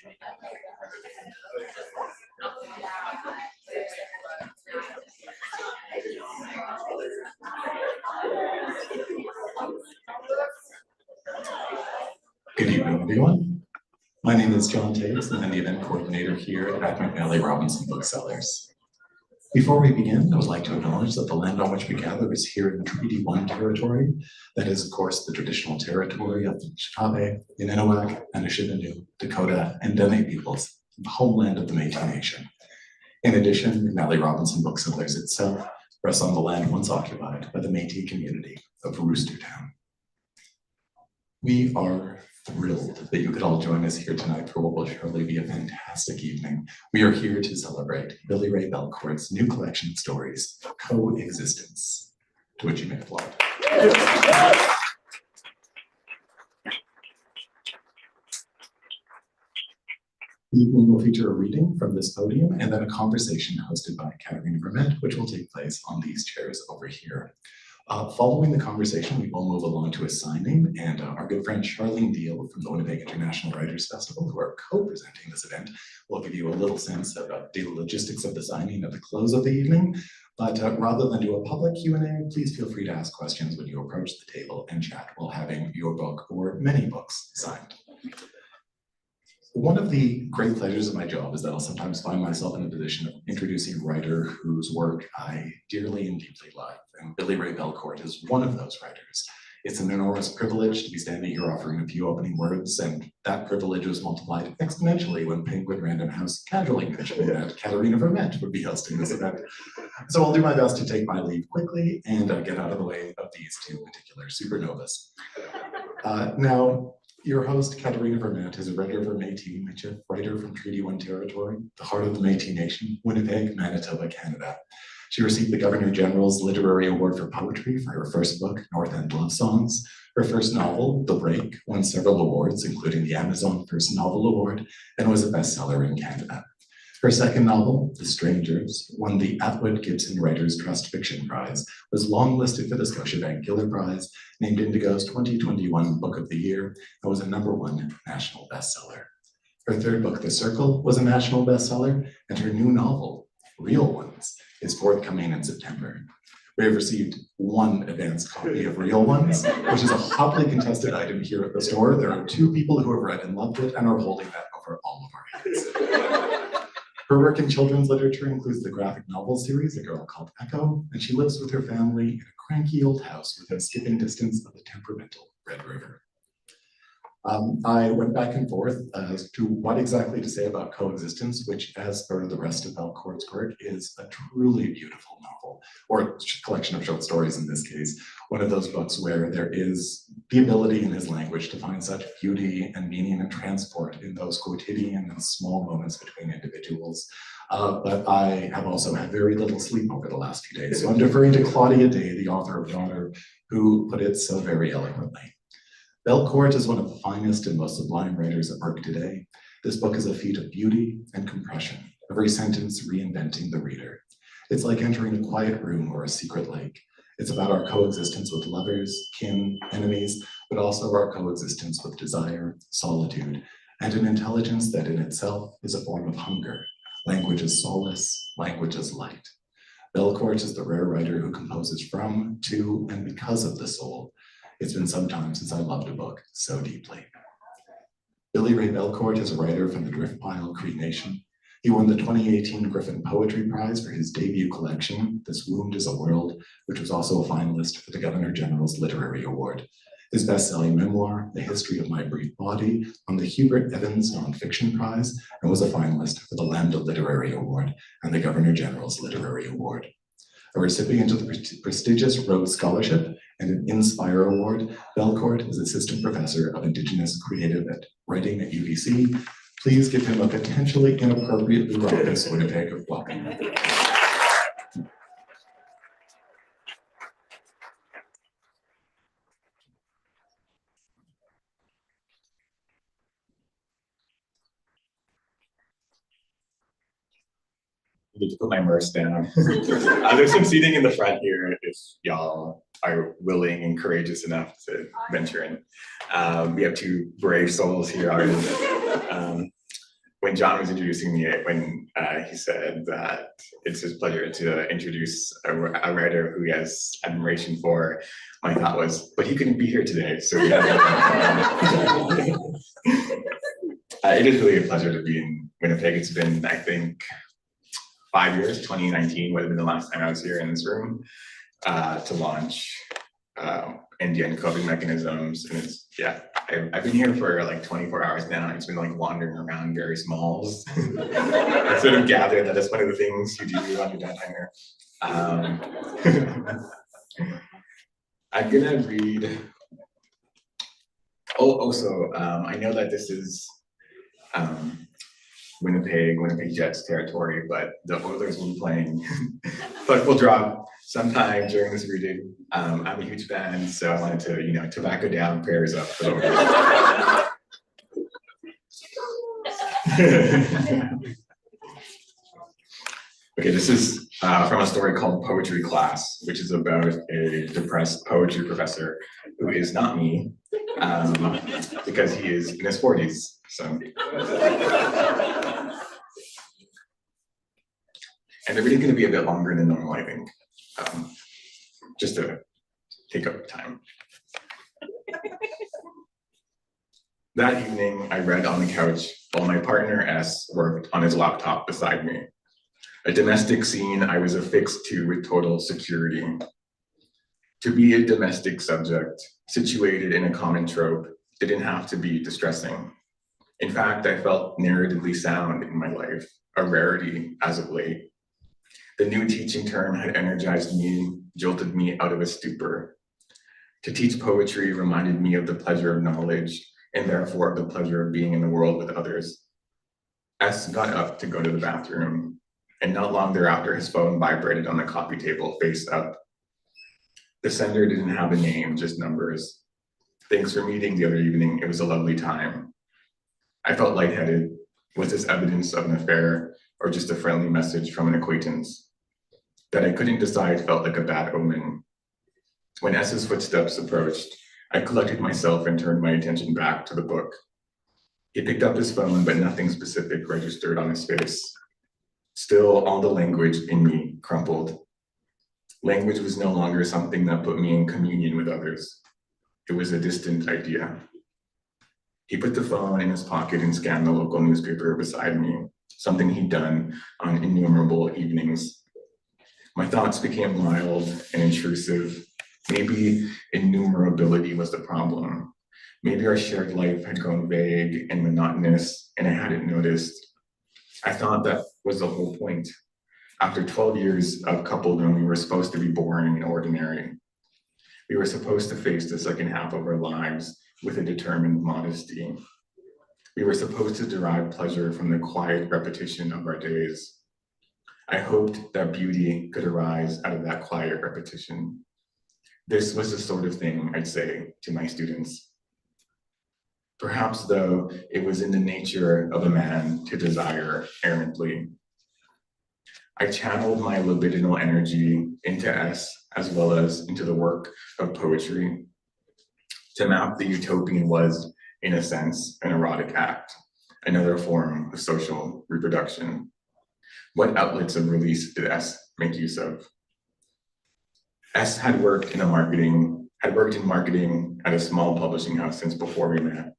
Good evening, everyone. My name is John Taves, and I'm the event coordinator here at McNally Robinson Booksellers. Before we begin, I would like to acknowledge that the land on which we gather is here in Treaty 1 territory. That is, of course, the traditional territory of the Anishinaabe, Innuit, Anishinaabe, Dakota, and Dene peoples, the homeland of the Métis Nation. In addition, McNally Robinson Booksellers itself rests on the land once occupied by the Métis community of Roostertown. We are thrilled that you could all join us here tonight for what will surely be a fantastic evening. We are here to celebrate Billy-Ray Belcourt's new collection of stories, Coexistence, to which you may applaud. The evening will feature a reading from this podium and then a conversation hosted by Katherena Vermette, which will take place on these chairs over here. Following the conversation, we will move along to a signing, and our good friend Charlene Deal from the Winnipeg International Writers Festival, who are co-presenting this event, will give you a little sense of the logistics of the signing at the close of the evening. But rather than do a public Q&A, please feel free to ask questions when you approach the table and chat while having your book or many books signed. One of the great pleasures of my job is that I'll sometimes find myself in a position of introducing a writer whose work I dearly and deeply love, and Billy-Ray Belcourt is one of those writers. It's an enormous privilege to be standing here offering a few opening words, and that privilege was multiplied exponentially when Penguin Random House casually mentioned that Katherena Vermette would be hosting this event. So I'll do my best to take my leave quickly and get out of the way of these two particular supernovas. Now, your host, Katherena Vermette, is a writer of Métis, Michif, writer from Treaty 1 territory, the heart of the Métis Nation, Winnipeg, Manitoba, Canada. She received the Governor General's Literary Award for Poetry for her first book, North End Love Songs. Her first novel, The Break, won several awards, including the Amazon First Novel Award, and was a bestseller in Canada. Her second novel, The Strangers, won the Atwood Gibson Writers Trust Fiction Prize, was longlisted for the Scotiabank Giller Prize, named Indigo's 2021 Book of the Year, and was a #1 national bestseller. Her third book, The Circle, was a national bestseller, and her new novel, Real Ones, is forthcoming in September. We have received one advanced copy of Real Ones, which is a hotly contested item here at the store. There are 2 people who have read and loved it and are holding that over all of our heads. Her work in children's literature includes the graphic novel series, A Girl Called Echo, and she lives with her family in a cranky old house within skipping distance of the temperamental Red River. I went back and forth as to what exactly to say about Coexistence, which, as per the rest of Belcourt's work, is a truly beautiful novel, or a collection of short stories in this case, one of those books where there is the ability in his language to find such beauty and meaning and transport in those quotidian and small moments between individuals. But I have also had very little sleep over the last few days, so I'm deferring to Claudia Day, the author of Daughter, who put it so very eloquently. Belcourt is one of the finest and most sublime writers at work today. This book is a feat of beauty and compression, every sentence reinventing the reader. It's like entering a quiet room or a secret lake. It's about our coexistence with lovers, kin, enemies, but also our coexistence with desire, solitude, and an intelligence that in itself is a form of hunger. Language is solace, language is light. Belcourt is the rare writer who composes from, to, and because of the soul. It's been some time since I loved a book so deeply. Billy-Ray Belcourt is a writer from the Driftpile Cree Nation. He won the 2018 Griffin Poetry Prize for his debut collection, This Wound is a World, which was also a finalist for the Governor General's Literary Award. His best-selling memoir, The History of My Brief Body, won the Hubert Evans Nonfiction Prize and was a finalist for the Lambda Literary Award and the Governor General's Literary Award. A recipient of the prestigious Rhodes Scholarship and an Inspire Award, Belcourt is Assistant Professor of Indigenous Creative Writing at UBC. Please give him a potentially inappropriately raucous Winnipeg welcome. I need to put my merce down. There's some seating in the front here if y'all are willing and courageous enough to venture in. We have 2 brave souls here already. when John was introducing me, when he said that it's his pleasure to introduce a writer who he has admiration for, my thought was, but he couldn't be here today, so we have it is really a pleasure to be in Winnipeg. It's been, I think, 5 years. 2019 would have been the last time I was here in this room to launch Indian coping mechanisms. And it's, yeah, I've been here for like 24 hours now. It's been like wandering around various malls. I sort of gathered that is one of the things you do on your downtime here. I'm gonna read. Oh, also, I know that this is Winnipeg Jets territory, but the Oilers will be playing puck will drop sometime during this reading. I'm a huge fan, so I wanted to, tobacco down, prayers up for the Oilers. Okay, this is from a story called Poetry Class, which is about a depressed poetry professor who is not me, because he is in his 40s. So, and the reading's going to be a bit longer than normal, I think, just to take up time. That evening, I read on the couch while my partner S worked on his laptop beside me. A domestic scene I was affixed to with total security. To be a domestic subject, situated in a common trope, didn't have to be distressing. In fact, I felt narratively sound in my life, a rarity as of late. The new teaching term had energized me, jolted me out of a stupor. To teach poetry reminded me of the pleasure of knowledge, and therefore of the pleasure of being in the world with others. S got up to go to the bathroom, and not long thereafter his phone vibrated on the coffee table, face up. The sender didn't have a name, just numbers. Thanks for meeting the other evening, it was a lovely time. I felt lightheaded. Was this evidence of an affair or just a friendly message from an acquaintance? That I couldn't decide felt like a bad omen. When S's footsteps approached, I collected myself and turned my attention back to the book. He picked up his phone, but nothing specific registered on his face. Still, all the language in me crumpled. Language was no longer something that put me in communion with others. It was a distant idea. He put the phone in his pocket and scanned the local newspaper beside me, something he'd done on innumerable evenings. My thoughts became wild and intrusive. Maybe innumerability was the problem. Maybe our shared life had grown vague and monotonous, and I hadn't noticed. I thought that was the whole point. After 12 years of coupledom, we were supposed to be boring and ordinary. We were supposed to face the second half of our lives with a determined modesty. We were supposed to derive pleasure from the quiet repetition of our days. I hoped that beauty could arise out of that quiet repetition. This was the sort of thing I'd say to my students. Perhaps, though, it was in the nature of a man to desire errantly. I channeled my libidinal energy into S as well as into the work of poetry. To map the utopian was, in a sense, an erotic act, another form of social reproduction. What outlets of release did S make use of? S had worked in marketing at a small publishing house since before we met.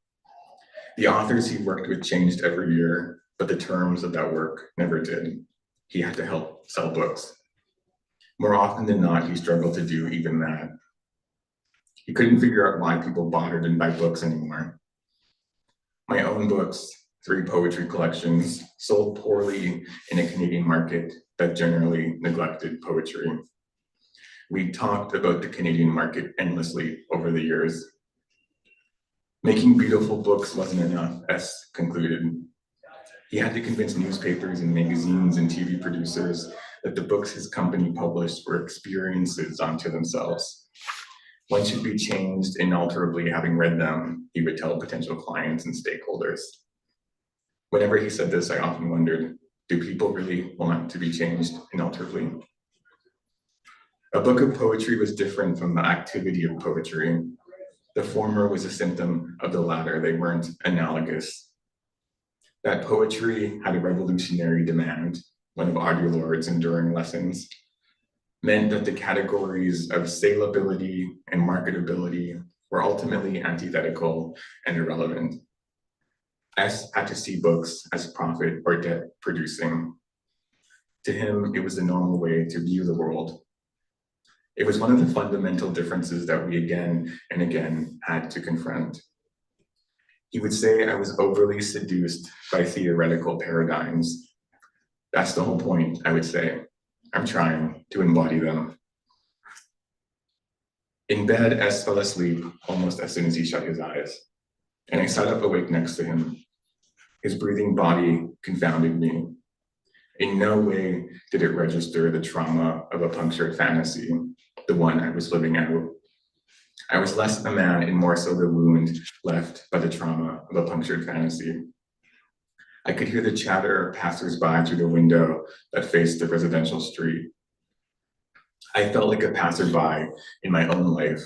The authors he worked with changed every year, but the terms of that work never did. He had to help sell books. More often than not, he struggled to do even that. He couldn't figure out why people bought or didn't buy books anymore. My own books, 3 poetry collections, sold poorly in a Canadian market that generally neglected poetry. We talked about the Canadian market endlessly over the years. Making beautiful books wasn't enough, S concluded. He had to convince newspapers and magazines and TV producers that the books his company published were experiences unto themselves. One should be changed inalterably having read them, he would tell potential clients and stakeholders. Whenever he said this, I often wondered, do people really want to be changed inalterably? A book of poetry was different from the activity of poetry. The former was a symptom of the latter. They weren't analogous. that poetry had a revolutionary demand, one of Audre Lorde's enduring lessons, meant that the categories of saleability and marketability were ultimately antithetical and irrelevant. S had to see books as profit or debt producing. To him, it was the normal way to view the world. It was one of the fundamental differences that we again and again had to confront. He would say I was overly seduced by theoretical paradigms. That's the whole point, I would say. I'm trying to embody them. In bed, S fell asleep almost as soon as he shut his eyes, and I sat up awake next to him. His breathing body confounded me. In no way did it register the trauma of a punctured fantasy, the one I was living out. I was less a man and more so the wound left by the trauma of a punctured fantasy. I could hear the chatter of passers-by through the window that faced the residential street. I felt like a passerby in my own life.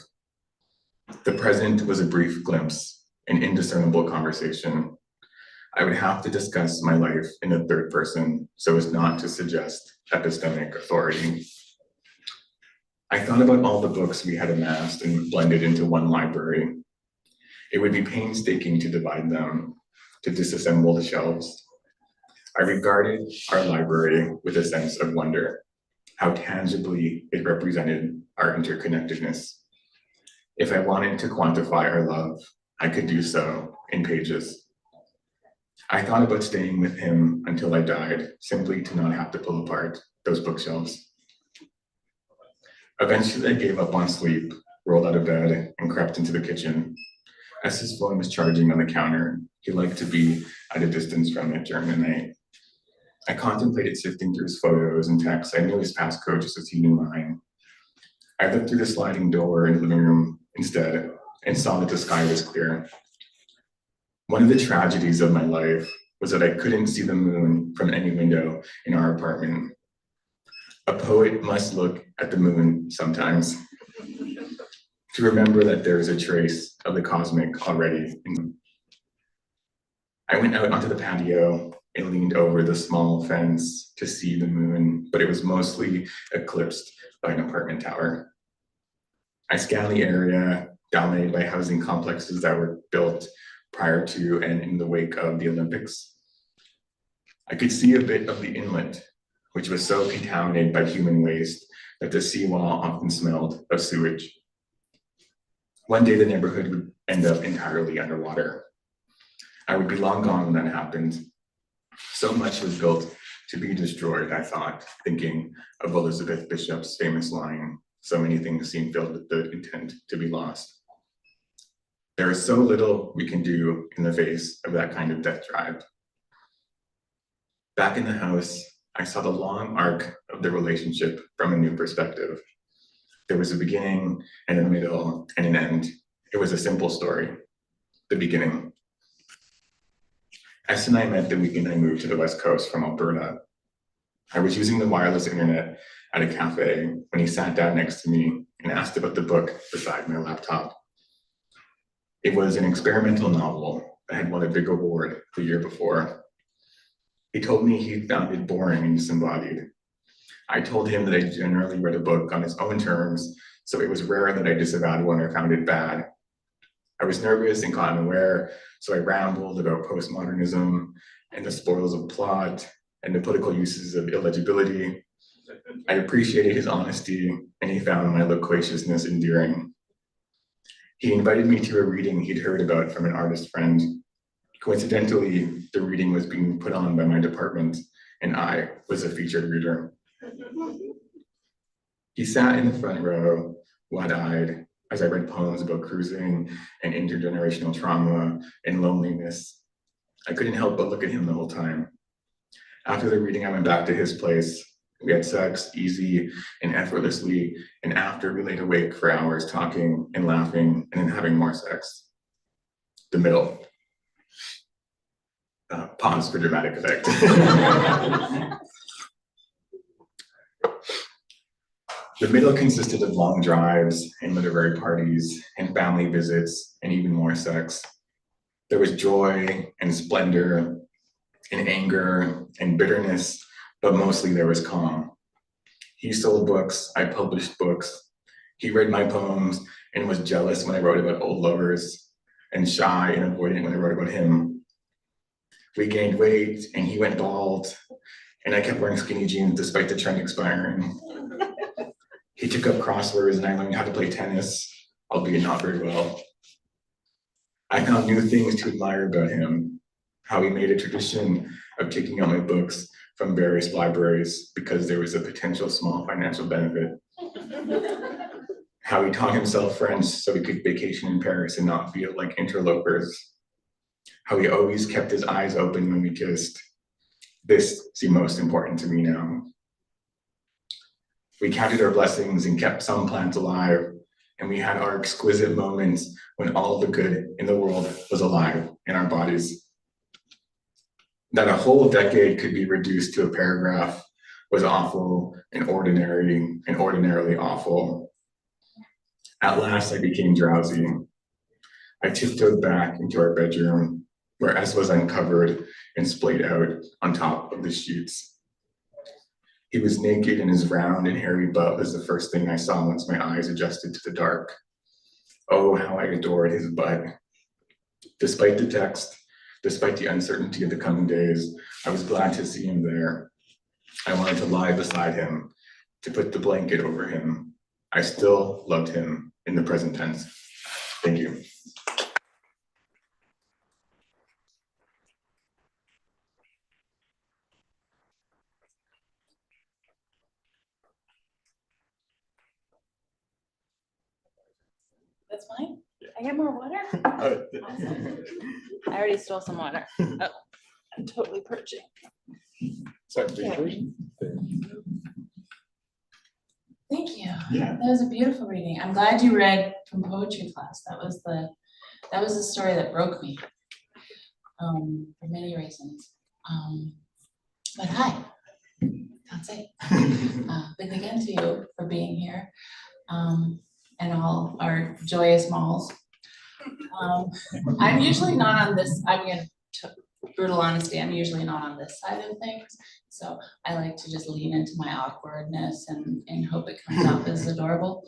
The present was a brief glimpse, an indiscernible conversation. I would have to discuss my life in the third person so as not to suggest epistemic authority. I thought about all the books we had amassed and blended into one library. It would be painstaking to divide them, to disassemble the shelves. I regarded our library with a sense of wonder, how tangibly it represented our interconnectedness. If I wanted to quantify our love, I could do so in pages. I thought about staying with him until I died, simply to not have to pull apart those bookshelves. Eventually, I gave up on sleep, rolled out of bed, and crept into the kitchen. As his phone was charging on the counter, he liked to be at a distance from it during the night. I contemplated sifting through his photos and texts. I knew his passcode just as he knew mine. I looked through the sliding door in the living room instead and saw that the sky was clear. One of the tragedies of my life was that I couldn't see the moon from any window in our apartment. A poet must look at the moon sometimes to remember that there is a trace of the cosmic already. I went out onto the patio and leaned over the small fence to see the moon, but it was mostly eclipsed by an apartment tower. I scanned the area dominated by housing complexes that were built prior to and in the wake of the Olympics. I could see a bit of the inlet, which was so contaminated by human waste that the seawall often smelled of sewage. One day the neighborhood would end up entirely underwater. I would be long gone when that happened. So much was built to be destroyed, I thought, thinking of Elizabeth Bishop's famous line, "So many things seem filled with the intent to be lost." There is so little we can do in the face of that kind of death drive. Back in the house, I saw the long arc of the relationship from a new perspective. There was a beginning and a middle and an end. It was a simple story, the beginning. S and I met the weekend I moved to the West Coast from Alberta. I was using the wireless internet at a cafe when he sat down next to me and asked about the book beside my laptop. It was an experimental novel that had won a big award the year before. He told me he found it boring and disembodied. I told him that I generally read a book on its own terms, so it was rare that I disavowed one or found it bad. I was nervous and caught unaware, so I rambled about postmodernism and the spoils of plot and the political uses of illegibility. I appreciated his honesty, and he found my loquaciousness endearing. He invited me to a reading he'd heard about from an artist friend. Coincidentally, the reading was being put on by my department, and I was a featured reader. He sat in the front row, wide-eyed, as I read poems about cruising and intergenerational trauma and loneliness. I couldn't help but look at him the whole time. After the reading, I went back to his place. We had sex easy and effortlessly, and after we laid awake for hours talking and laughing and then having more sex. The middle. Pause for dramatic effect. The middle consisted of long drives and literary parties and family visits and even more sex. There was joy and splendor and anger and bitterness, but mostly there was calm. He sold books, I published books. He read my poems and was jealous when I wrote about old lovers, and shy and avoidant when I wrote about him. We gained weight and he went bald, and I kept wearing skinny jeans despite the trend expiring. He took up crossroads and I learned how to play tennis, albeit not very well. I found new things to admire about him, how he made a tradition of taking out my books from various libraries because there was a potential small financial benefit. How he taught himself French so he could vacation in Paris and not feel like interlopers. How he always kept his eyes open when we kissed. This seemed most important to me now. We counted our blessings and kept some plants alive, and we had our exquisite moments when all the good in the world was alive in our bodies. That a whole decade could be reduced to a paragraph was awful and ordinarily awful. At last, I became drowsy. I tiptoed back into our bedroom, where S was uncovered and splayed out on top of the sheets. He was naked, and his round and hairy butt was the first thing I saw once my eyes adjusted to the dark. Oh, how I adored his butt. Despite the text, despite the uncertainty of the coming days, I was glad to see him there. I wanted to lie beside him, to put the blanket over him. I still loved him in the present tense. Thank you. That's fine. Yeah. I get more water. Awesome. I already stole some water. Oh, I'm totally perching. Sorry, Thank you. Yeah. That was a beautiful reading. I'm glad you read from poetry class. That was the story that broke me, for many reasons. But hi, can't say. Big again to you for being here, and all our joyous malls. I'm usually not on this. I'm gonna brutal honesty. I'm usually not on this side of things. So I like to just lean into my awkwardness and hope it comes out as adorable.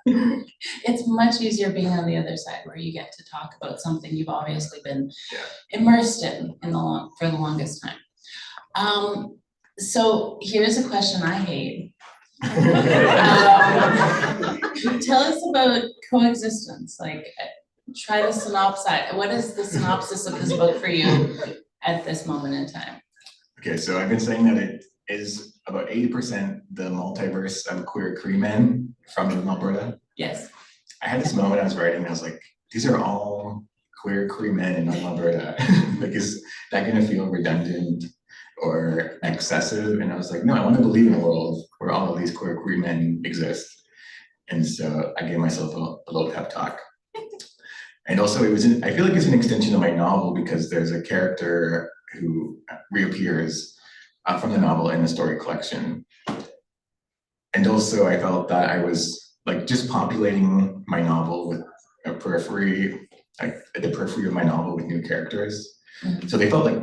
It's much easier being on the other side where you get to talk about something you've obviously been immersed in for the longest time. So here's a question I hate. Tell us about Coexistence. Like, try to synopsize. What is the synopsis of this book for you at this moment in time? Okay, so I've been saying that it is about 80% the multiverse of queer Cree men from Alberta. Yes. I had this moment I was writing, I was like, these are all queer Cree men in Alberta. Like, is that gonna feel redundant or excessive? And I was like, no, I want to believe in a world where all of these queer Cree men exist. And so I gave myself a little pep talk. And also I feel like it's an extension of my novel because there's a character who reappears from the novel in the story collection. And also I felt that I was like just populating my novel with a periphery, like the periphery of my novel with new characters. Mm-hmm. So they felt like,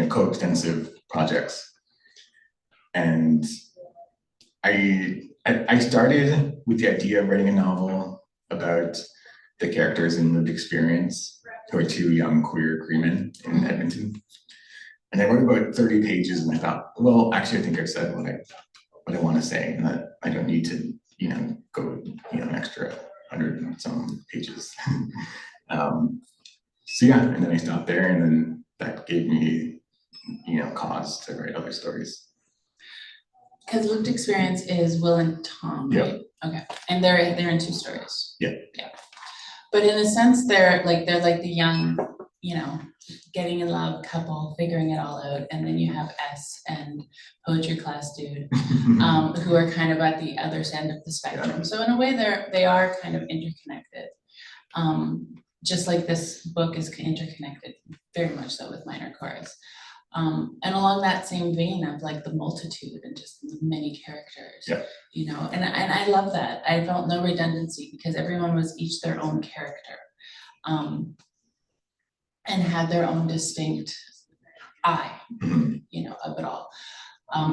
coextensive projects. And I started with the idea of writing a novel about the characters in lived experience, who are two young queer Cree men in Edmonton. And I wrote about 30 pages and I thought, well, actually, I think I've said what I want to say, and that I don't need to, go, an extra 100 and some pages. So yeah, and then I stopped there, and then that gave me, cause to write other stories. Because lived experience is Will and Tom, right? Yeah. Okay, and they're in two stories. Yeah. Yeah. But in a sense, they're like the young, getting in love couple, figuring it all out, and then you have S and poetry class dude, who are kind of at the other end of the spectrum. Yeah. So in a way, they are kind of interconnected. Just like this book is interconnected, very much so, with Minor Chorus. And along that same vein of like the multitude and just the many characters, yeah. And I love that. I felt no redundancy because everyone was each their own character. And and had their own distinct eye, you know, of it all.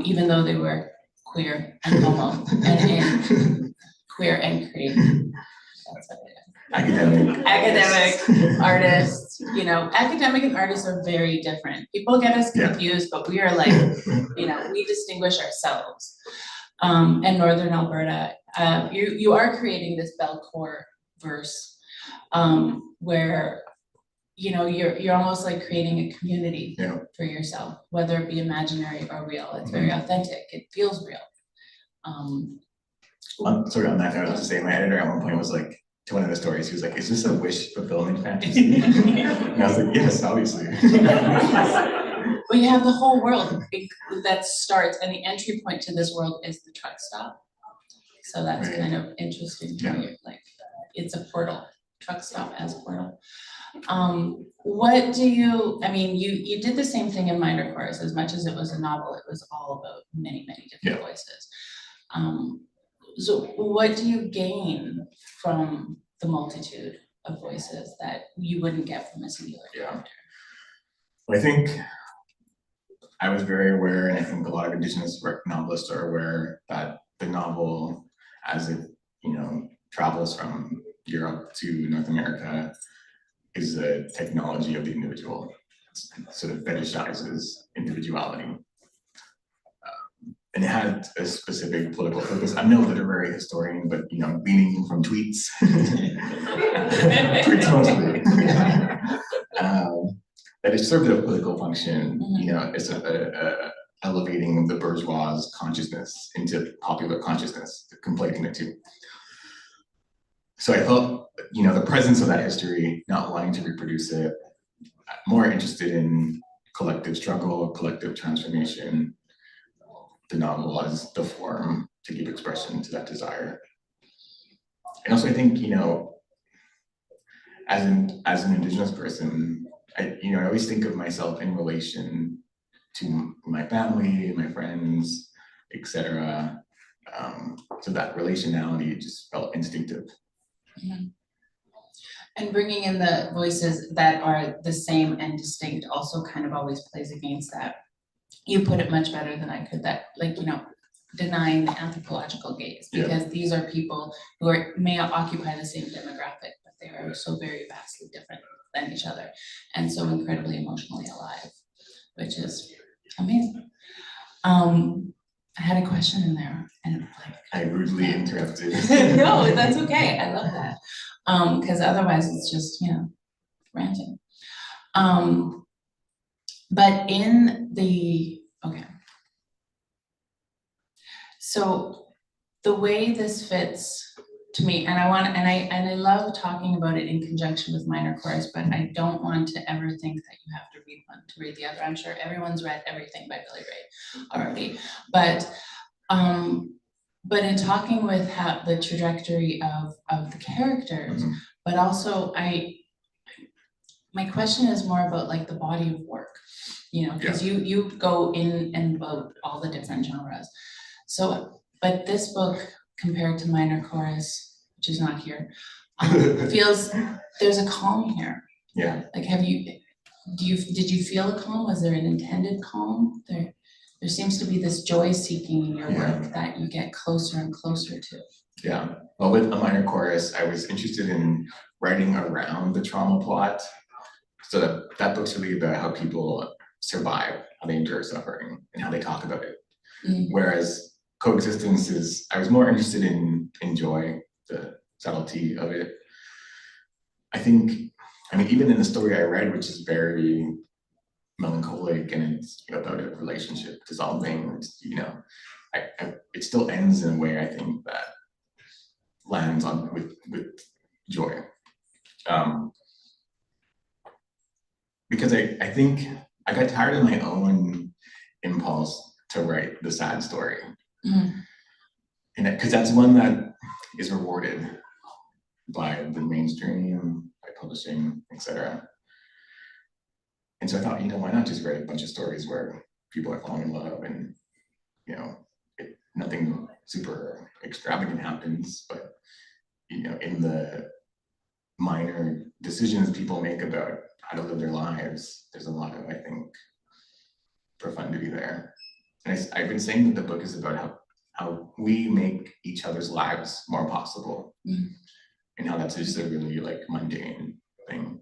Even though they were queer and homo and queer and creative. That's what it is. Academic, artists, you know, academic and artists are very different. People get us confused, but we are like, you know, we distinguish ourselves. And Northern Alberta, you are creating this Belcourt verse, where, you know, you're almost like creating a community for yourself, whether it be imaginary or real. It's very authentic. It feels real. Sorry, on that note, I was to say, my editor at one point was like, to one of the stories, he was like, is this a wish fulfillment fantasy? And I was like, yes, obviously. Well, you have the whole world that starts, and the entry point to this world is the truck stop. So that's kind of interesting to me. Like, it's a portal, truck stop as portal. What do you, I mean, you did the same thing in Minor Chorus. As much as it was a novel, it was all about many, many different voices. So what do you gain from the multitude of voices that you wouldn't get from a singular character? Well, I think I was very aware, and I think a lot of Indigenous novelists are aware, that the novel, as it, you know, travels from Europe to North America, is a technology of the individual. It sort of fetishizes individuality. And it had a specific political focus. I'm no literary historian, but, you know, gleaning from tweets. Tweets mostly. That it served a political function, you know, it's elevating the bourgeois consciousness into popular consciousness, conflating the two. So I felt, you know, the presence of that history, not wanting to reproduce it, more interested in collective struggle, collective transformation. The novel was the form to give expression to that desire. And also I think, you know, as an Indigenous person, I always think of myself in relation to my family, my friends, etc. So that relationality just felt instinctive. And bringing in the voices that are the same and distinct also kind of always plays against that. You put it much better than I could, that, like, you know, denying the anthropological gaze, because these are people who may occupy the same demographic, but they are so very vastly different than each other, and so incredibly emotionally alive, which is amazing. I had a question in there, and it was like, I rudely interrupted. No, that's okay. I love that, because otherwise it's just, you know, ranting. But in the, okay. So the way this fits to me, and I love talking about it in conjunction with Minor Chorus, but I don't want to ever think that you have to read one to read the other. I'm sure everyone's read everything by Billy-Ray already, but in talking with how the trajectory of the characters, but also my question is more about like the body of work, you know, because you go in and about all the different genres. So, but this book compared to Minor Chorus, which is not here, feels, there's a calm here. Yeah. Like, did you feel a calm? Was there an intended calm? There seems to be this joy seeking in your work that you get closer and closer to. Yeah. Well, with A Minor Chorus, I was interested in writing around the trauma plot. So that book's really about how people survive, how they endure suffering, and how they talk about it. Whereas Coexistence is, I was more interested in joy, the subtlety of it. I think, I mean, even in the story I read, which is very melancholic and it's about a relationship dissolving, it's, you know, it still ends in a way I think that lands on with joy. Because I think I got tired of my own impulse to write the sad story. And because that's one that is rewarded by the mainstream, by publishing, etc. And so I thought, you know, why not just write a bunch of stories where people are falling in love and, you know, nothing super extravagant happens, but, you know, in the minor decisions people make about how to live their lives, there's a lot of, I think, profundity there. And I've been saying that the book is about how we make each other's lives more possible, and how that's just a really like mundane thing.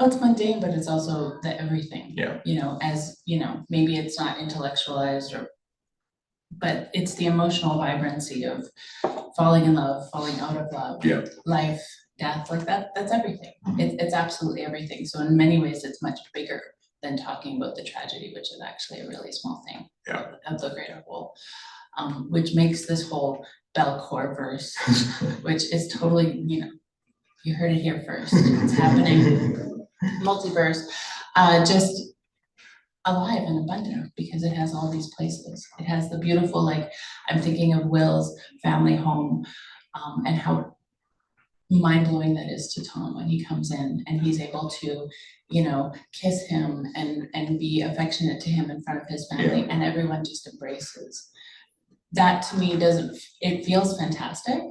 Oh, it's mundane, but it's also the everything. Yeah. You know, as you know, maybe it's not intellectualized, but it's the emotional vibrancy of falling in love, falling out of love, life, death, like that. That's everything. It's absolutely everything. So in many ways, it's much bigger than talking about the tragedy, which is actually a really small thing of the greater whole, which makes this whole Belcourt verse, which is totally, you know, you heard it here first. It's happening, multiverse, just alive and abundant because it has all these places. It has the beautiful, like, I'm thinking of Will's family home, and how mind-blowing that is to Tom when he comes in and he's able to, you know, kiss him and be affectionate to him in front of his family, and everyone just embraces. That to me it feels fantastic,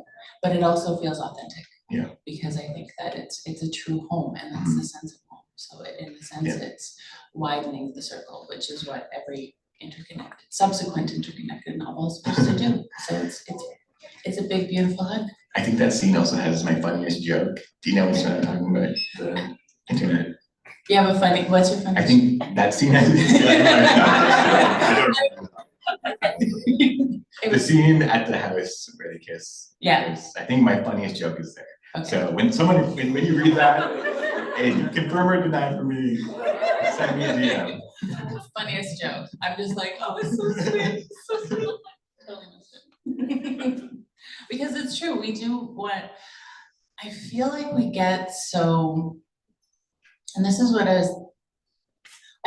but it also feels authentic. Yeah. Because I think that it's a true home, and that's the sense of home. So in a sense, it's widening the circle, which is what every subsequent interconnected novel is supposed to do. So it's a big, beautiful hug. I think that scene also has my funniest joke. Do you know what's I'm talking about? The internet. You have what's your funny? I think that scene has the scene at the house where they kiss. Yeah. I think my funniest joke is there. Okay. So when you read that, and you confirm or deny for me, send me a DM. Funniest joke. I'm just like, oh, it's so sweet. So sweet. Totally missed it. Because it's true, we do what I feel like we get so, and this is what I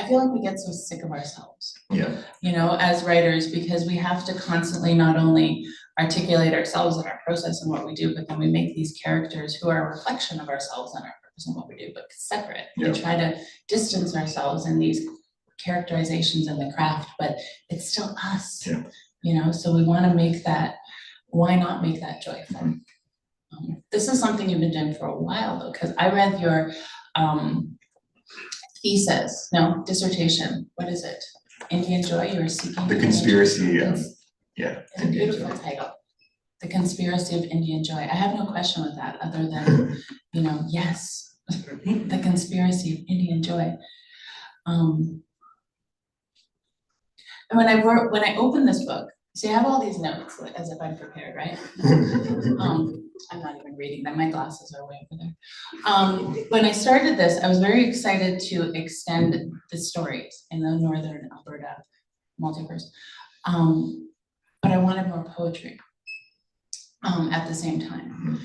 feel like we get so sick of ourselves. Yeah. You know, as writers, because we have to constantly not only articulate ourselves and our process and what we do, but then we make these characters who are a reflection of ourselves and our purpose and what we do, but separate. We try to distance ourselves in these characterizations in the craft, but it's still us. Yeah. You know, so we want to make that. Why not make that joyful? This is something you've been doing for a while though, because I read your dissertation. What is it? Indian Joy, you were seeking. The Conspiracy, It's a beautiful title. The Conspiracy of Indian Joy. I have no question with that other than, you know, yes, the Conspiracy of Indian Joy. And when I opened this book, so you have all these notes as if I'm prepared, right? I'm not even reading them. My glasses are way over there. When I started this, I was very excited to extend the stories in the Northern Alberta multiverse. But I wanted more poetry at the same time.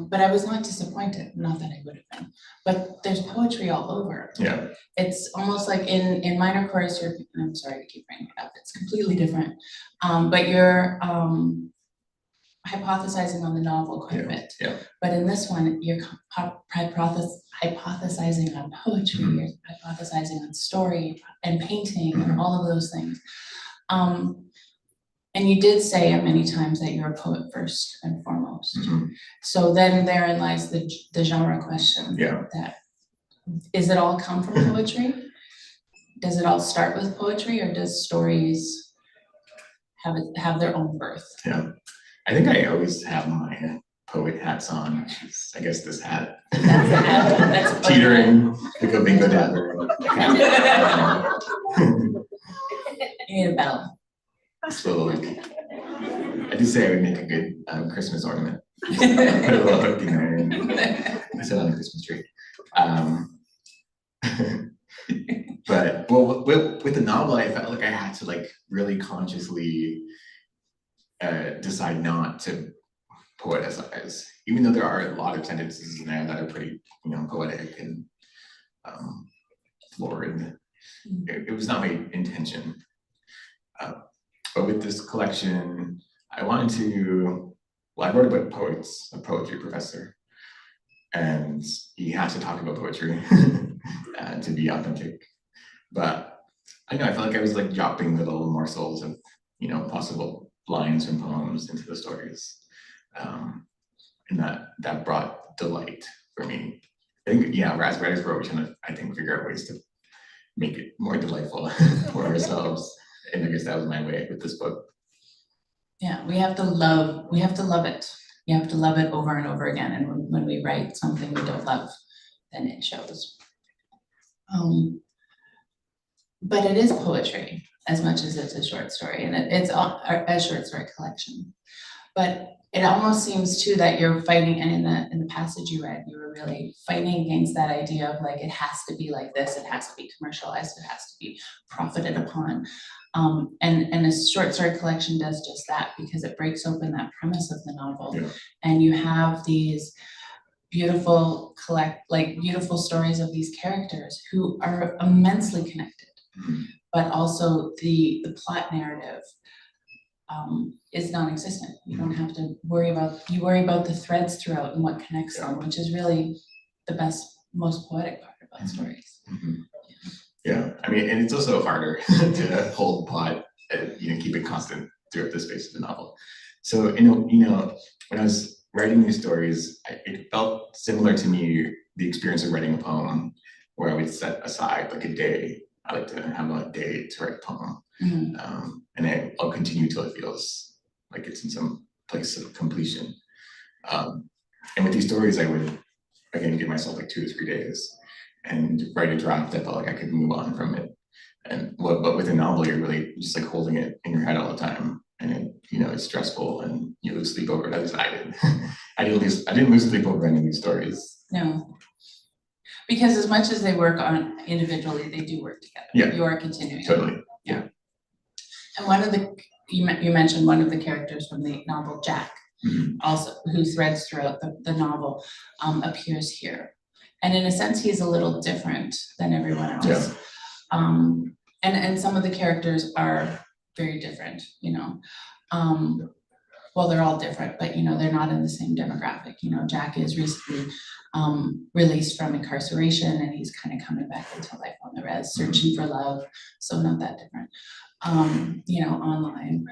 But I was not disappointed, not that I would have been, but there's poetry all over. Yeah. It's almost like in minor chorus, I'm sorry to keep bringing it up, it's completely different. But you're hypothesizing on the novel quite a bit. Yeah. But in this one, you're hypothesizing on poetry, you're hypothesizing on story and painting and all of those things. And you did say many times that you're a poet first and foremost. So then therein lies the genre question. That is it all come from poetry? Does it all start with poetry, or does stories have their own birth? Yeah, I think I always have my poet hats on. I guess this hat. That's the hat. That's teetering like a bingo dabber. You need a bell. So I did say I would make a good Christmas ornament. Put a little hook in there and set on a Christmas tree. But well, with the novel, I felt like I had to like really consciously decide not to poeticize, even though there are a lot of sentences in there that are pretty, you know, poetic and florid. It was not my intention. But with this collection, I wanted to, well, I wrote about poets, a poetry professor, and he had to talk about poetry to be authentic. But I know, I felt like I was like dropping little morsels of, you know, possible lines from poems into the stories. And that brought delight for me. I think, yeah, as writers, we're always trying to, I think, figure out ways to make it more delightful for ourselves. And I guess that was my way with this book. Yeah, we have to love it. You have to love it over and over again. And when we write something we don't love, then it shows. But it is poetry as much as it's a short story, and it's a short story collection. But it almost seems too that you're fighting, and in the passage you read, you were really fighting against that idea of like, it has to be like this, it has to be commercialized, it has to be profited upon. And a short story collection does just that, because it breaks open that premise of the novel. Yeah. And you have these beautiful beautiful stories of these characters who are immensely connected, but also the plot narrative is non-existent. You don't have to worry about, you worry about the threads throughout and what connects them, which is really the best, most poetic part about stories. Yeah, I mean, and it's also harder to hold plot and, you know, keep it constant throughout the space of the novel. So, you know, when I was writing these stories, it felt similar to me, the experience of writing a poem, where I would set aside like a day. I like to have a day to write a poem. And I'll continue till it feels like it's in some place of completion. And with these stories, I would, again, give myself like 2 to 3 days and write a draft. I felt like I could move on from it. But with a novel, you're really just like holding it in your head all the time. And it, you know, it's stressful and you lose sleep over it. At least I did. I didn't lose sleep over any of these stories. No. Because as much as they work on individually, they do work together. Yeah. You are continuing. Totally. Yeah. And one of the, you mentioned one of the characters from the novel, Jack, also, who threads throughout the novel, appears here. And in a sense, he's a little different than everyone else. Yeah. And some of the characters are very different, you know. Well, they're all different, but you know, they're not in the same demographic. You know, Jack is recently released from incarceration, and he's kind of coming back into life on the res, searching for love. So not that different. You know, online,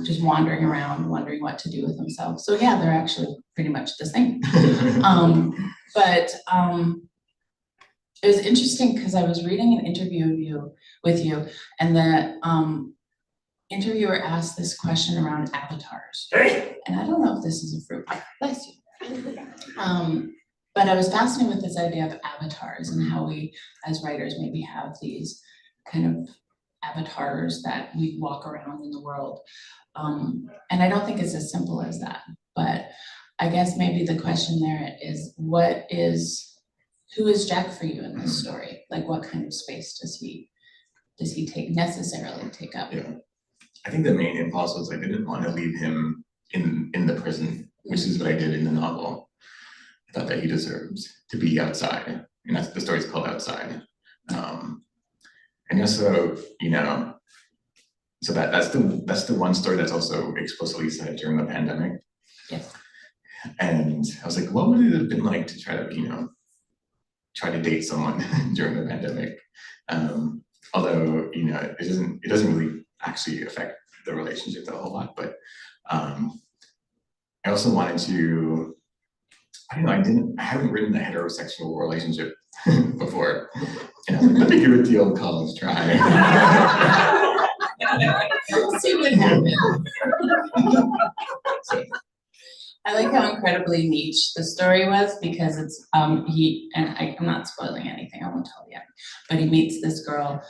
just wandering around, wondering what to do with himself. So yeah, they're actually pretty much the same. But it was interesting because I was reading an interview with you, and the interviewer asked this question around avatars. And I don't know if this is a fruit, bless you. But I was fascinated with this idea of avatars and how we, as writers, maybe have these kind of avatars that we walk around in the world. And I don't think it's as simple as that, but I guess maybe the question there is, who is Jack for you in this story? Like, what kind of space does he necessarily take up? Yeah. I think the main impulse was I didn't want to leave him in the prison, which is what I did in the novel. I thought that he deserves to be outside, and that's the story's called Outside. And also, you know, so that's the one story that's also explicitly set during the pandemic. Yes. And I was like, what would it have been like to try to, you know, try to date someone during the pandemic? Although, you know, it doesn't really actually affect the relationship a whole lot, but I also wanted to, I don't know, I haven't written a heterosexual relationship before. And I was like, let me give it the old college try. See what happens. I like how incredibly niche the story was, because it's I'm not spoiling anything, I won't tell you, but he meets this girl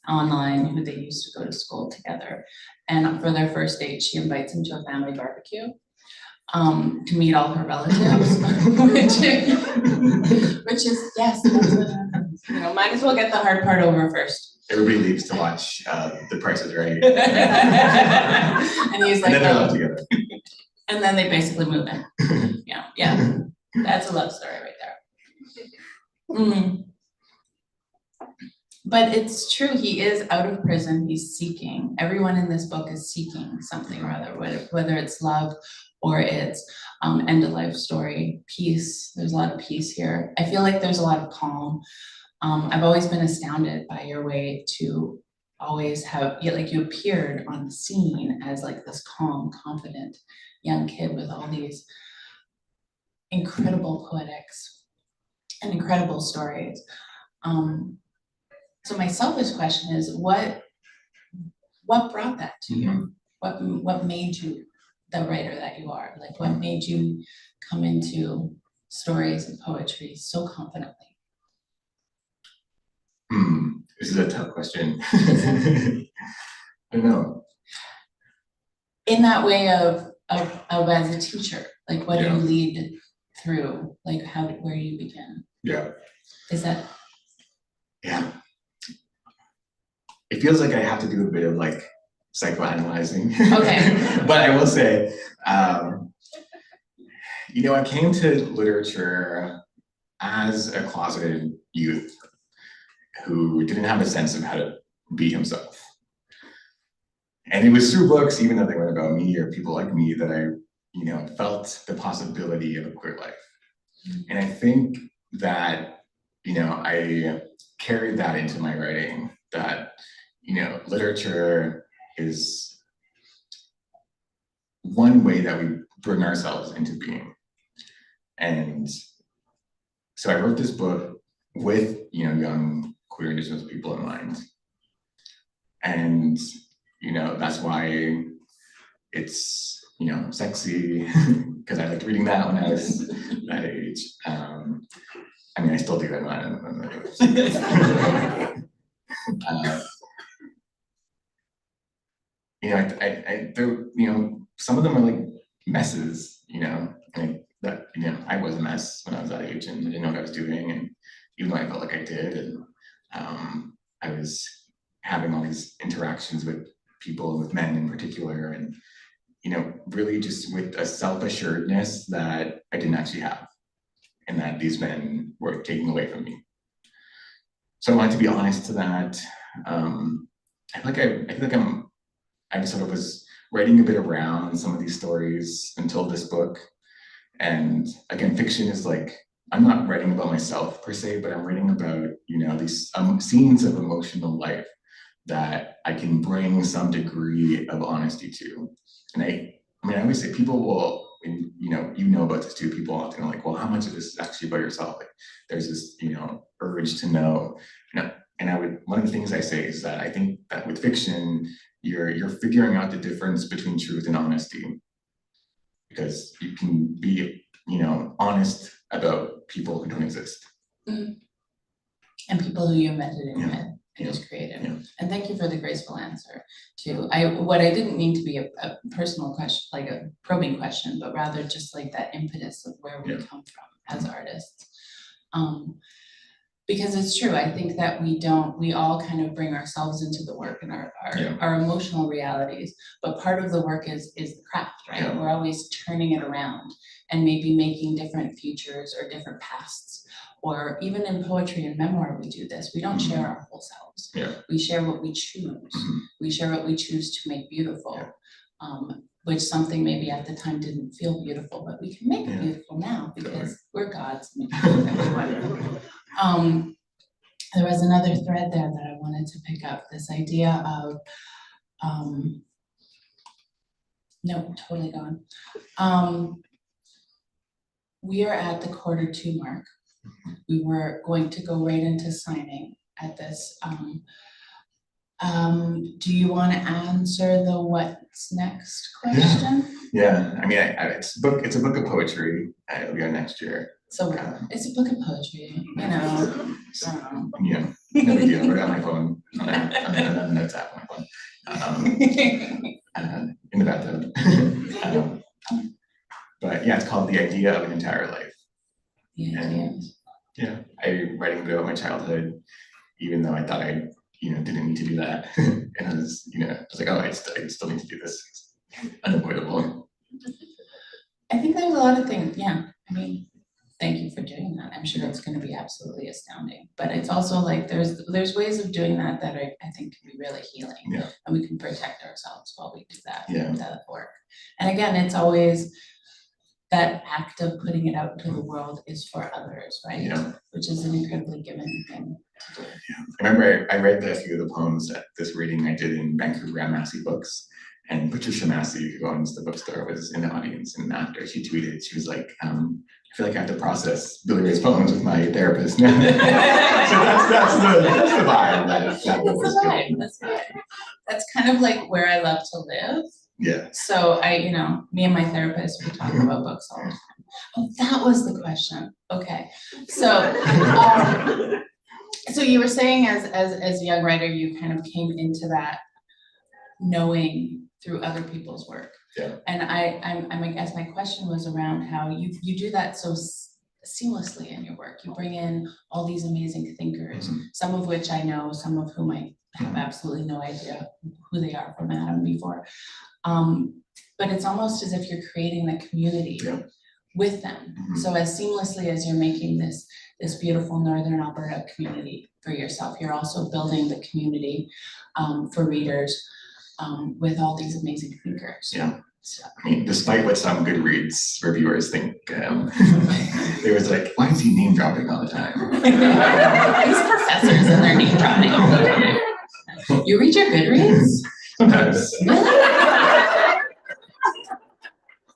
online who they used to go to school together, and for their first date she invites him to a family barbecue to meet all her relatives, which is yes, that's what happens. You know, might as well get the hard part over first. Everybody leaves to watch The Price is Right. And he's like, and then they're left together. And then they basically move in. Yeah, that's a love story right there. But it's true, he is out of prison, he's seeking. Everyone in this book is seeking something or other, whether it's love or it's end of life story, peace. There's a lot of peace here. I feel like there's a lot of calm. I've always been astounded by your way to always have, like, you appeared on the scene as like this calm, confident young kid with all these incredible poetics and incredible stories. So my selfish question is, what brought that to you? What made you the writer that you are? Like, what made you come into stories and poetry so confidently? This is a tough question. I don't know. In that way of as a teacher, like what do you lead through? Like where do you begin? Yeah. Is that? Yeah. It feels like I have to do a bit of like psychoanalyzing. Okay. But I will say, you know, I came to literature as a closeted youth who didn't have a sense of how to be himself. And it was through books, even though they weren't about me or people like me, that I, you know, felt the possibility of a queer life. And I think that, you know, I carried that into my writing, that, you know, literature is one way that we bring ourselves into being. And so I wrote this book with, you know, young queer Indigenous people in mind. And, you know, that's why it's, you know, sexy, because I liked reading that when I was that age. I mean, I still do that when I'm that age. You know, you know, some of them are like messes, you know, and that, you know, I was a mess when I was that age and I didn't know what I was doing. And even though I felt like I did, and I was having all these interactions with people, with men in particular, and, you know, really just with a self-assuredness that I didn't actually have, and that these men were taking away from me. So I wanted to be honest to that. I feel like I sort of was writing a bit around some of these stories until this book. And again, fiction is like, I'm not writing about myself per se, but I'm writing about, you know, these scenes of emotional life that I can bring some degree of honesty to. And I mean, I always say people will, and, you know about this too, people often are like, well, how much of this is actually about yourself? Like, there's this, you know, urge to know, you know, and one of the things I say is that I think that with fiction, you're figuring out the difference between truth and honesty, because you can be, you know, honest about people who don't exist. And people who you invented in your head and just created. And thank you for the graceful answer too. What I didn't mean to be a personal question, like a probing question, but rather just like that impetus of where we come from as artists. Because it's true, I think that we all kind of bring ourselves into the work and our emotional realities, but part of the work is the craft, right? Yeah. We're always turning it around and maybe making different futures or different pasts, or even in poetry and memoir, we do this. We don't share our whole selves. Yeah. We share what we choose. We share what we choose to make beautiful, which something maybe at the time didn't feel beautiful, but we can make it beautiful now because we're gods. There was another thread there that I wanted to pick up, this idea of, no, totally gone. We are at the 2:15 mark. We were going to go right into signing at this. Do you want to answer the what's next question? Yeah. I mean, it's a book of poetry. It'll be out next year. So it's a book of poetry, you know. Yeah, no big deal. I wrote it on my phone, on the notes app on my phone, in the bathtub. But yeah, it's called The Idea of an Entire Life. And yeah, I'm writing a bit about my childhood, even though I thought I, you know, didn't need to do that. And I was, you know, I was like, oh, I still need to do this. It's unavoidable. I think there's a lot of things, I mean, thank you for doing that. I'm sure it's going to be absolutely astounding. But it's also like there's ways of doing that I think can be really healing. Yeah. And we can protect ourselves while we do that, that work. And again, it's always that act of putting it out into the world is for others, right? Yeah. Which is an incredibly given thing to do. Yeah. I remember I read a few of the poems at this reading I did in Vancouver at Massey Books. And Patricia Massey, who owns the bookstore, was in the audience, and after she tweeted, she was like, I feel like I have to process Billy-Ray's poems with my therapist now. So that's the vibe. That's the vibe. That's right. That's kind of like where I love to live. Yeah. So me and my therapist, we talk about books all the time. Oh, that was the question. Okay. So, so you were saying as a young writer, you kind of came into that knowing through other people's work. Yeah. And I guess my question was around how you do that so seamlessly in your work. You bring in all these amazing thinkers, some of which I know, some of whom I have absolutely no idea who they are from Adam before. But it's almost as if you're creating the community with them. So as seamlessly as you're making this beautiful Northern Alberta community for yourself, you're also building the community for readers with all these amazing thinkers. Yeah. So, I mean, despite what some Goodreads reviewers think, they was like, why is he name dropping all the time? These professors and their name dropping all the time. You read your Goodreads? Sometimes.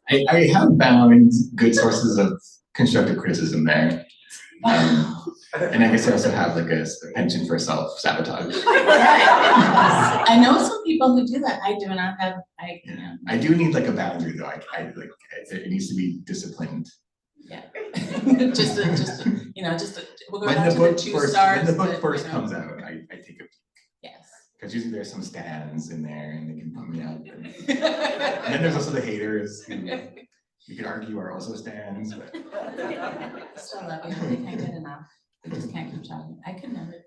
I have found good sources of constructive criticism there. And I guess I also have like a penchant for self-sabotage. I know some people who do that. I do not have, I do need like a boundary though. It needs to be disciplined. Yeah. just we'll go down to the 2 stars. When the book first comes out, I take a peek. Yes. Because usually there's some stands in there and they can pump me up. And then there's also the haters who you could argue are also stands. But I still love you. They can't get enough. They just can't keep talking. I could never.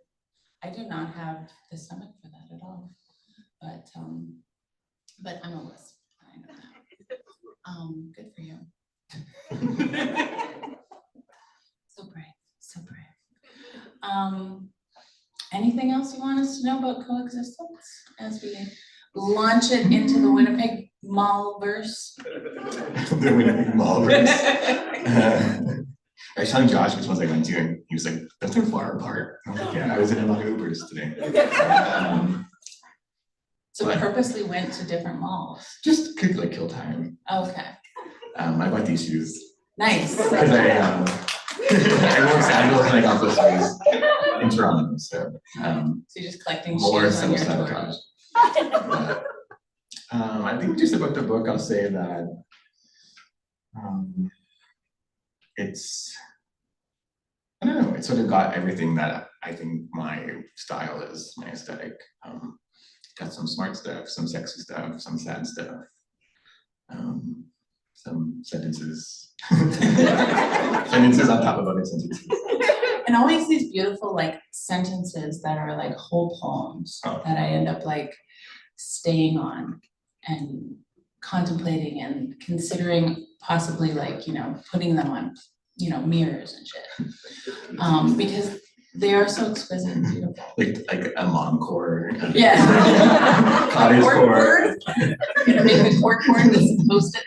I do not have the stomach for that at all. But I'm a wuss. I know that. Good for you. So brave. So brave. Anything else you want us to know about Coexistence as we launch it into the Winnipeg Mall-verse? The Winnipeg Mall-verse. I was telling Josh which ones I went to, and he was like, "That's so far apart." I was like, "Yeah, I was in a lot of Ubers today." So purposely went to different malls. Just could like kill time. Okay. I bought these shoes. Nice. Because I wore sandals and I got those shoes in Toronto. So you're just collecting more shoes on your self-sabotage. I think just about the book, I'll say that it's, I don't know, it sort of got everything that I think my style is, my aesthetic. Got some smart stuff, some sexy stuff, some sad stuff, some sentences. Sentences on top of other sentences. And always these beautiful like sentences that are like whole poems that I end up like staying on and contemplating and considering possibly like, putting them on, mirrors and shit. Because they are so exquisite and beautiful. Like a mom core. Yeah. Cottage core. Gonna make the core cord with some Post-its.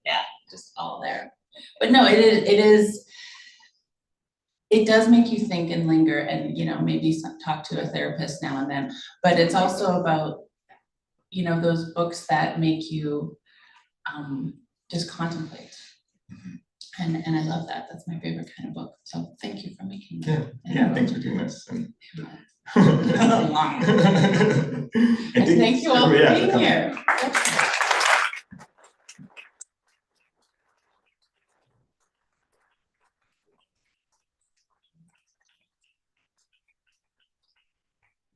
Yeah, just all there. But no, it does make you think and linger and, maybe talk to a therapist now and then. But it's also about, those books that make you just contemplate. And I love that. That's my favorite kind of book. So thank you for making that. Yeah, thanks for doing this. And thank you all for being here.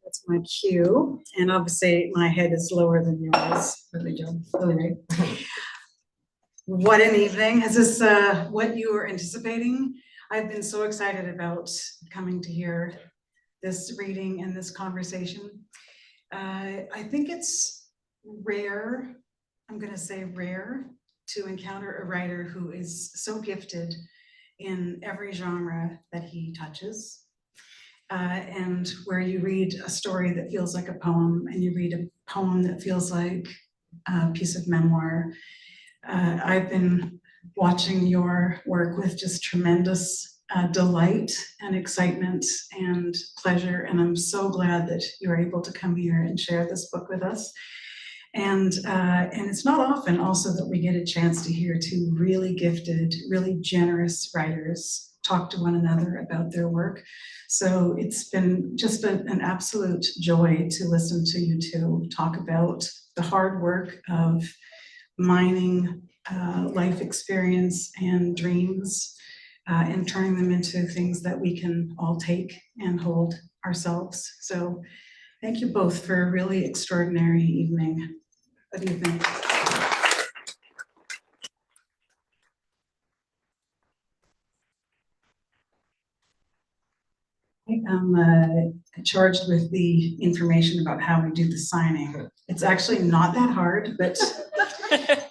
That's my cue, and obviously my head is lower than yours. Billy-Ray. What an evening. Is this what you were anticipating? I've been so excited about coming to hear this reading and this conversation. I think it's rare, I'm going to say rare, to encounter a writer who is so gifted in every genre that he touches. And where you read a story that feels like a poem and you read a poem that feels like a piece of memoir. I've been watching your work with just tremendous delight and excitement and pleasure, and I'm so glad that you're able to come here and share this book with us. And it's not often also that we get a chance to hear two really gifted, really generous writers talk to one another about their work. So it's been just an absolute joy to listen to you two talk about the hard work of mining life experience and dreams and turning them into things that we can all take and hold ourselves. So thank you both for a really extraordinary evening. Good evening. I am charged with the information about how we do the signing. It's actually not that hard, but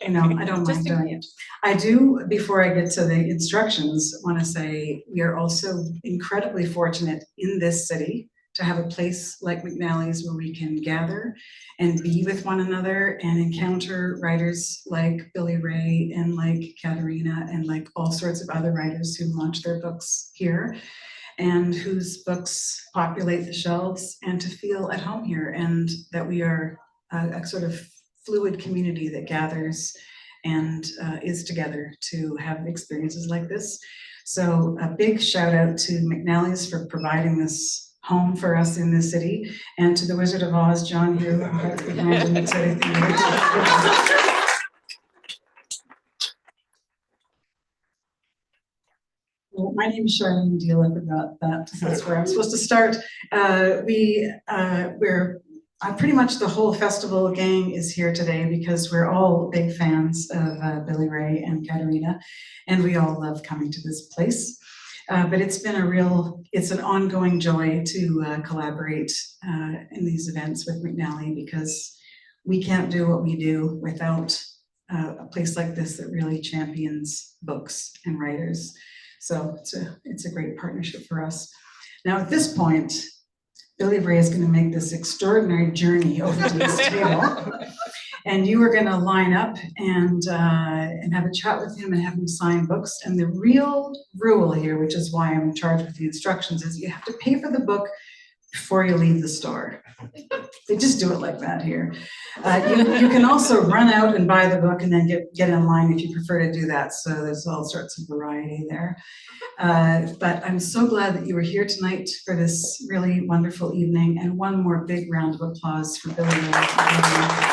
you know, I don't mind doing it. I do, before I get to the instructions, want to say we are also incredibly fortunate in this city to have a place like McNally's where we can gather and be with one another and encounter writers like Billy-Ray and like Katherena and like all sorts of other writers who launch their books here and whose books populate the shelves, and to feel at home here, and that we are a sort of fluid community that gathers and is together to have experiences like this. So a big shout out to McNally's for providing this home for us in this city, and to the Wizard of Oz, John, who behind me to everything. Well, my name is Charlene Deal. I forgot that. That's where I'm supposed to start. We're pretty much the whole festival gang is here today because we're all big fans of Billy-Ray and Katherena, and we all love coming to this place. But it's been it's an ongoing joy to collaborate in these events with McNally, because we can't do what we do without a place like this that really champions books and writers. So it's a great partnership for us. Now at this point, Billy-Ray is going to make this extraordinary journey over to this table, and you are going to line up and have a chat with him and have him sign books. And the real rule here, which is why I'm in charge with the instructions, is you have to pay for the book before you leave the store. They just do it like that here. You can also run out and buy the book and then get in line if you prefer to do that. So there's all sorts of variety there. But I'm so glad that you were here tonight for this really wonderful evening. And one more big round of applause for Billy-Ray.